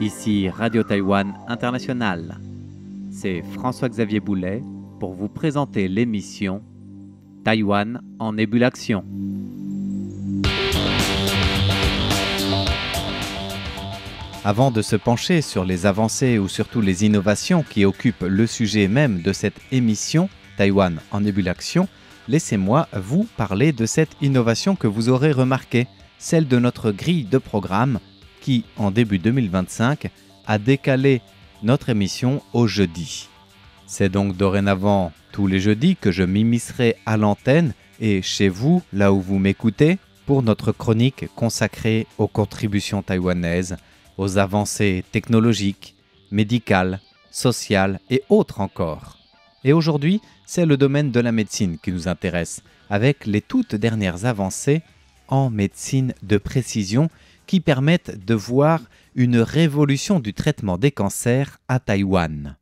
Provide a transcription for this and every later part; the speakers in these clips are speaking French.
Ici Radio Taïwan International. C'est François-Xavier Boulet pour vous présenter l'émission Taïwan en ébullition. Avant de se pencher sur les avancées ou surtout les innovations qui occupent le sujet même de cette émission Taïwan en ébullition, laissez-moi vous parler de cette innovation que vous aurez remarquée, celle de notre grille de programme qui, en début 2025, a décalé notre émission au jeudi. C'est donc dorénavant tous les jeudis que je m'immiscerai à l'antenne et chez vous, là où vous m'écoutez, pour notre chronique consacrée aux contributions taïwanaises, aux avancées technologiques, médicales, sociales et autres encore. Et aujourd'hui, c'est le domaine de la médecine qui nous intéresse, avec les toutes dernières avancées en médecine de précision qui permettent de voir une révolution du traitement des cancers à Taïwan.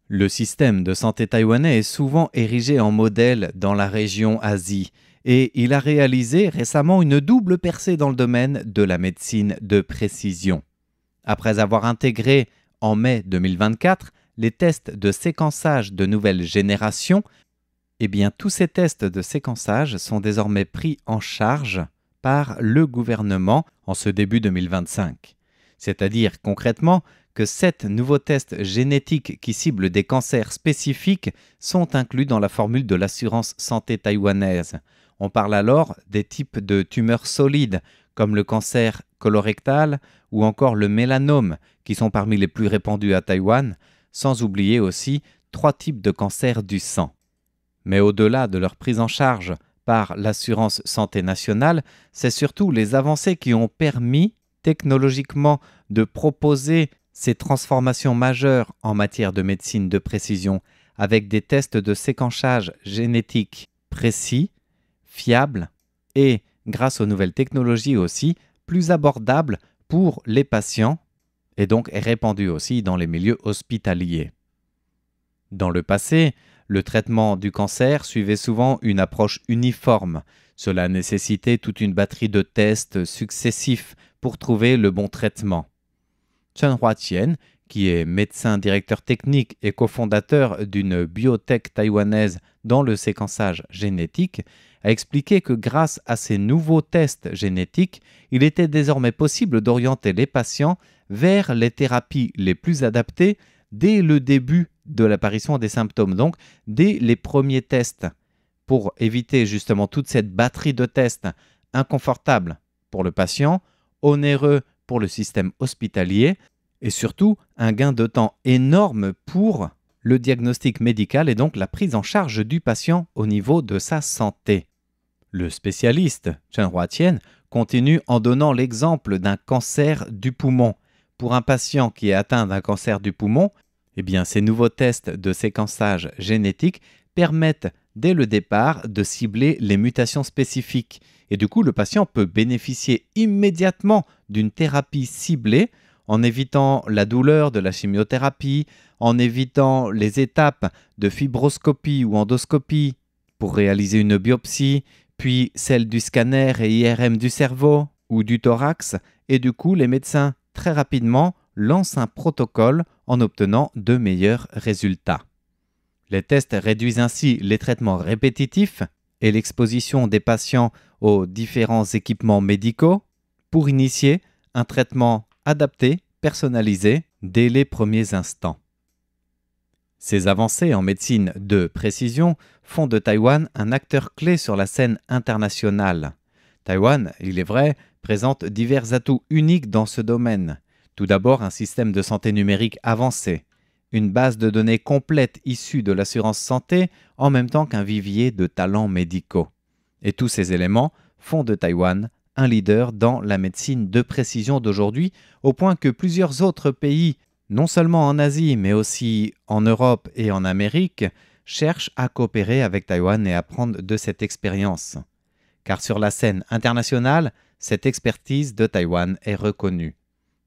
Le système de santé taïwanais est souvent érigé en modèle dans la région Asie et il a réalisé récemment une double percée dans le domaine de la médecine de précision. Après avoir intégré en mai 2024 les tests de séquençage de nouvelle génération, tous ces tests de séquençage sont désormais pris en charge par le gouvernement en ce début 2025. C'est-à-dire concrètement que 7 nouveaux tests génétiques qui ciblent des cancers spécifiques sont inclus dans la formule de l'assurance santé taïwanaise. On parle alors des types de tumeurs solides comme le cancer colorectal ou encore le mélanome qui sont parmi les plus répandus à Taïwan, sans oublier aussi 3 types de cancers du sang. Mais au-delà de leur prise en charge par l'assurance santé nationale, c'est surtout les avancées qui ont permis technologiquement de proposer ces transformations majeures en matière de médecine de précision avec des tests de séquençage génétique précis, fiables et, grâce aux nouvelles technologies aussi, plus abordables pour les patients et donc répandus aussi dans les milieux hospitaliers. Dans le passé, le traitement du cancer suivait souvent une approche uniforme. Cela nécessitait toute une batterie de tests successifs pour trouver le bon traitement. Chen Huatien, qui est médecin directeur technique et cofondateur d'une biotech taïwanaise dans le séquençage génétique, a expliqué que grâce à ces nouveaux tests génétiques, il était désormais possible d'orienter les patients vers les thérapies les plus adaptées dès le début de l'apparition des symptômes, donc dès les premiers tests, pour éviter justement toute cette batterie de tests inconfortable pour le patient, onéreux pour le système hospitalier et surtout un gain de temps énorme pour le diagnostic médical et donc la prise en charge du patient au niveau de sa santé. Le spécialiste, Chen Huatien, continue en donnant l'exemple d'un cancer du poumon. Pour un patient qui est atteint d'un cancer du poumon, ces nouveaux tests de séquençage génétique permettent dès le départ de cibler les mutations spécifiques. Et du coup, le patient peut bénéficier immédiatement d'une thérapie ciblée en évitant la douleur de la chimiothérapie, en évitant les étapes de fibroscopie ou endoscopie pour réaliser une biopsie, puis celle du scanner et IRM du cerveau ou du thorax. Et du coup, les médecins, très rapidement, lancent un protocole en obtenant de meilleurs résultats. Les tests réduisent ainsi les traitements répétitifs et l'exposition des patients aux différents équipements médicaux pour initier un traitement adapté, personnalisé dès les premiers instants. Ces avancées en médecine de précision font de Taïwan un acteur clé sur la scène internationale. Taïwan, il est vrai, présente divers atouts uniques dans ce domaine. Tout d'abord, un système de santé numérique avancé, une base de données complète issue de l'assurance santé en même temps qu'un vivier de talents médicaux. Et tous ces éléments font de Taïwan un leader dans la médecine de précision d'aujourd'hui, au point que plusieurs autres pays, non seulement en Asie, mais aussi en Europe et en Amérique, cherchent à coopérer avec Taïwan et à apprendre de cette expérience. Car sur la scène internationale, cette expertise de Taïwan est reconnue.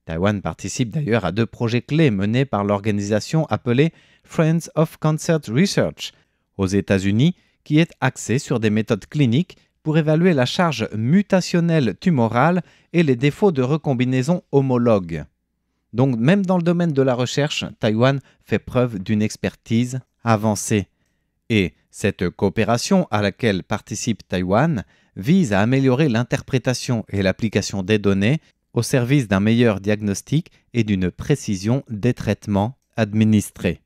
Taïwan participe d'ailleurs à 2 projets clés menés par l'organisation appelée Friends of Cancer Research aux États-Unis, qui est axé sur des méthodes cliniques pour évaluer la charge mutationnelle tumorale et les défauts de recombinaison homologue. Donc même dans le domaine de la recherche, Taïwan fait preuve d'une expertise avancée. Et cette coopération à laquelle participe Taïwan vise à améliorer l'interprétation et l'application des données au service d'un meilleur diagnostic et d'une précision des traitements administrés.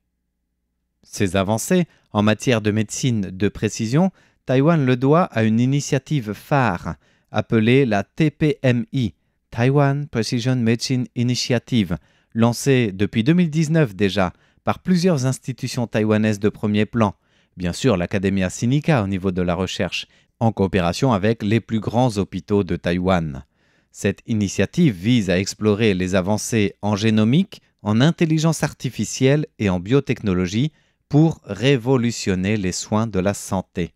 Ces avancées en matière de médecine de précision, Taïwan le doit à une initiative phare appelée la TPMI, Taiwan Precision Medicine Initiative, lancée depuis 2019 déjà par plusieurs institutions taïwanaises de premier plan, bien sûr l'Academia Sinica au niveau de la recherche, en coopération avec les plus grands hôpitaux de Taïwan. Cette initiative vise à explorer les avancées en génomique, en intelligence artificielle et en biotechnologie pour révolutionner les soins de la santé.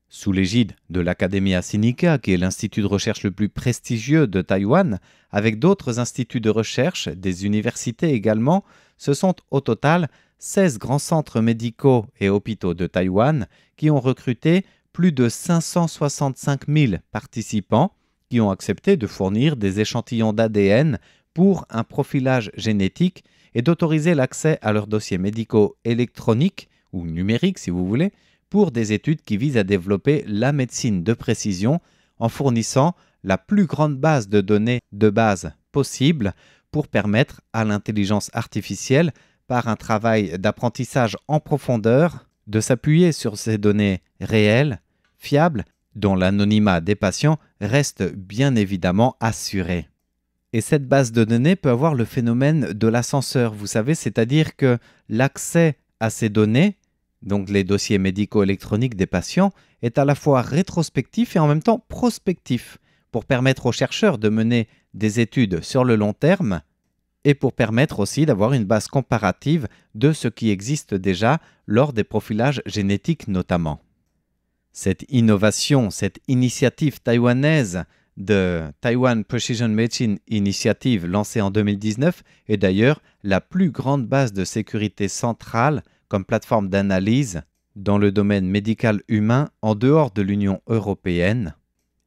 Sous l'égide de l'Academia Sinica, qui est l'institut de recherche le plus prestigieux de Taïwan, avec d'autres instituts de recherche, des universités également, ce sont au total 16 grands centres médicaux et hôpitaux de Taïwan qui ont recruté plus de 565 000 participants qui ont accepté de fournir des échantillons d'ADN pour un profilage génétique et d'autoriser l'accès à leurs dossiers médicaux électroniques ou numériques si vous voulez, pour des études qui visent à développer la médecine de précision en fournissant la plus grande base de données de base possible pour permettre à l'intelligence artificielle, par un travail d'apprentissage en profondeur, de s'appuyer sur ces données réelles, fiables, dont l'anonymat des patients reste bien évidemment assuré. Et cette base de données peut avoir le phénomène de l'ascenseur, vous savez, c'est-à-dire que l'accès à ces données, donc les dossiers médicaux électroniques des patients, est à la fois rétrospectif et en même temps prospectif, pour permettre aux chercheurs de mener des études sur le long terme et pour permettre aussi d'avoir une base comparative de ce qui existe déjà lors des profilages génétiques notamment. Cette innovation, cette initiative taïwanaise de Taiwan Precision Medicine Initiative lancée en 2019 est d'ailleurs la plus grande base de sécurité centrale comme plateforme d'analyse dans le domaine médical humain en dehors de l'Union européenne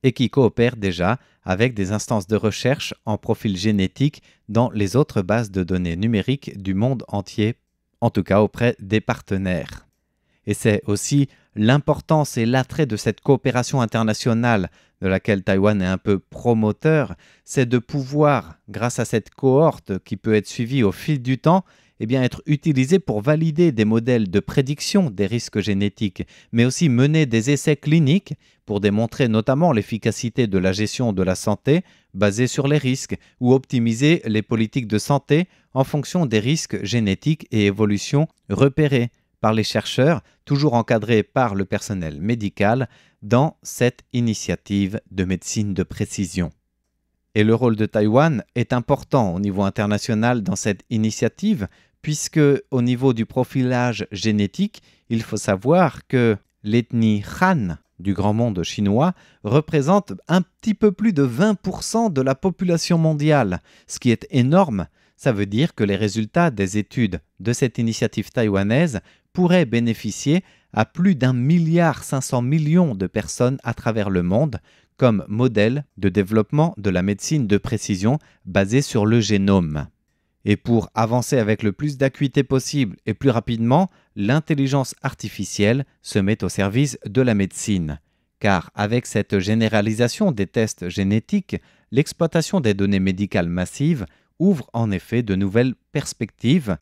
et qui coopère déjà avec des instances de recherche en profil génétique dans les autres bases de données numériques du monde entier, en tout cas auprès des partenaires. Et c'est aussi l'importance et l'attrait de cette coopération internationale de laquelle Taïwan est un peu promoteur, c'est de pouvoir, grâce à cette cohorte qui peut être suivie au fil du temps, être utilisée pour valider des modèles de prédiction des risques génétiques, mais aussi mener des essais cliniques pour démontrer notamment l'efficacité de la gestion de la santé basée sur les risques ou optimiser les politiques de santé en fonction des risques génétiques et évolutions repérés par les chercheurs, toujours encadrés par le personnel médical, dans cette initiative de médecine de précision. Et le rôle de Taïwan est important au niveau international dans cette initiative, puisque au niveau du profilage génétique, il faut savoir que l'ethnie Han du grand monde chinois représente un petit peu plus de 20% de la population mondiale, ce qui est énorme. Ça veut dire que les résultats des études de cette initiative taïwanaise pourraient bénéficier à plus d'1,5 milliard de personnes à travers le monde comme modèle de développement de la médecine de précision basée sur le génome. Et pour avancer avec le plus d'acuité possible et plus rapidement, l'intelligence artificielle se met au service de la médecine. Car avec cette généralisation des tests génétiques, l'exploitation des données médicales massives ouvre en effet de nouvelles perspectives.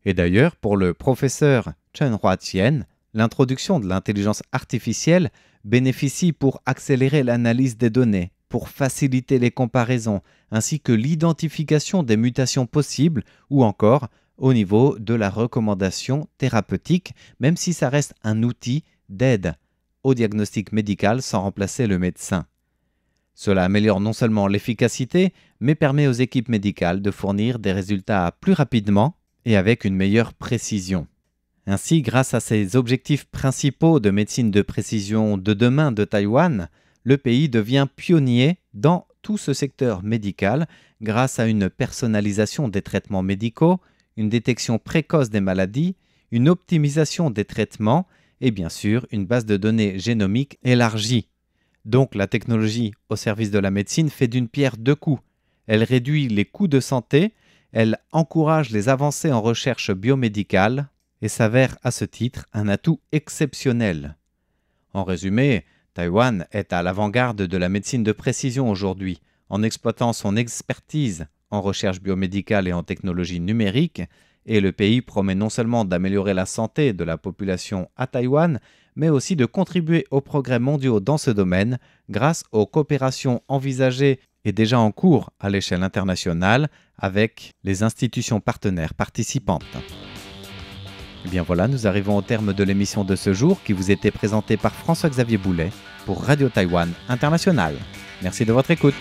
Et d'ailleurs, pour le professeur Chen Huatien, l'introduction de l'intelligence artificielle bénéficie pour accélérer l'analyse des données, pour faciliter les comparaisons, ainsi que l'identification des mutations possibles ou encore au niveau de la recommandation thérapeutique, même si ça reste un outil d'aide au diagnostic médical sans remplacer le médecin. Cela améliore non seulement l'efficacité, mais permet aux équipes médicales de fournir des résultats plus rapidement et avec une meilleure précision. Ainsi, grâce à ces objectifs principaux de médecine de précision de demain de Taïwan, le pays devient pionnier dans tout ce secteur médical grâce à une personnalisation des traitements médicaux, une détection précoce des maladies, une optimisation des traitements et bien sûr une base de données génomique élargie. Donc la technologie au service de la médecine fait d'une pierre deux coups. Elle réduit les coûts de santé, elle encourage les avancées en recherche biomédicale et s'avère à ce titre un atout exceptionnel. En résumé, Taïwan est à l'avant-garde de la médecine de précision aujourd'hui, en exploitant son expertise en recherche biomédicale et en technologie numérique, et le pays promet non seulement d'améliorer la santé de la population à Taïwan, mais aussi de contribuer aux progrès mondiaux dans ce domaine grâce aux coopérations envisagées et déjà en cours à l'échelle internationale avec les institutions partenaires participantes. Et bien voilà, nous arrivons au terme de l'émission de ce jour qui vous était présentée par François-Xavier Boulet pour Radio Taïwan International. Merci de votre écoute.